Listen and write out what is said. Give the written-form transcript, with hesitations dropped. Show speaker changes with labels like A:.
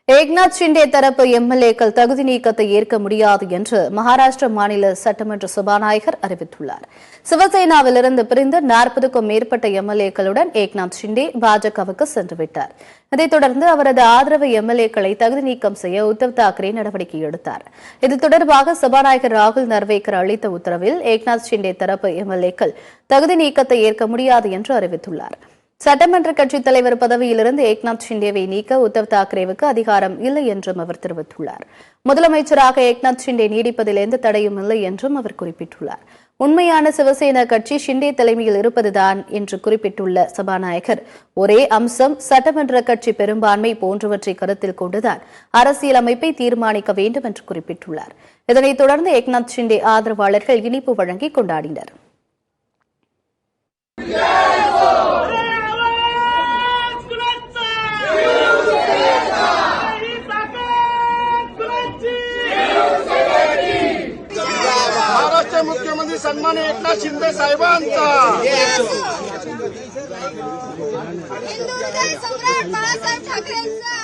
A: ஏக்நாத் ஷிண்டே தரப்பு எம்எல்ஏக்கள் தகுதி நீக்கத்தை ஏற்க முடியாது என்று மகாராஷ்டிர மாநில சட்டமன்ற சபாநாயகர் அறிவித்துள்ளார். சிவசேனாவிலிருந்து பிரிந்து 40க்கும் மேற்பட்ட எம்எல்ஏக்களுடன் ஏக்நாத் ஷிண்டே பாஜகவுக்கு சென்றுவிட்டார். இதைத் தொடர்ந்து அவரது ஆதரவு எம்எல்ஏக்களை தகுதி நீக்கம் செய்ய உத்தவ் தாக்கரே நடவடிக்கை எடுத்தார். இது தொடர்பாக சபாநாயகர் ராகுல் நர்வேக்கர் அளித்த உத்தரவில் ஏக்நாத் ஷிண்டே தரப்பு எம்எல்ஏக்கள் தகுதி நீக்கத்தை ஏற்க முடியாது என்று அறிவித்துள்ளார். சட்டமன்ற கட்சித் தலைவர் பதவியிலிருந்து ஏக்நாத் ஷிண்டேவை நீக்க உத்தவ் தாக்கரேவுக்கு அதிகாரம் இல்லை என்றும் அவர் தெரிவித்துள்ளார். முதலமைச்சராக ஏக்நாத் ஷிண்டே நீடிப்பதில் எந்த தடையும் இல்லை என்றும் அவர் குறிப்பிட்டுள்ளார். உண்மையான சிவசேனா கட்சி ஷிண்டே தலைமையில் இருப்பதுதான் என்று குறிப்பிட்டுள்ள சபாநாயகர், ஒரே அம்சம், சட்டமன்ற கட்சி பெரும்பான்மை போன்றவற்றை கருத்தில் கொண்டுதான் அரசியலமைப்பை தீர்மானிக்க வேண்டும் என்று குறிப்பிட்டுள்ளார். இதனைத் தொடர்ந்து ஏக்நாத் ஷிண்டே ஆதரவாளர்கள் இனிப்பு வழங்கி கொண்டாடினர்.
B: मुख्यमंत्री सन्मान एकनाथ शिंदे साहेबांचा,
C: हिंदू हृदय सम्राट बाळासाहेब ठाकरेंचा.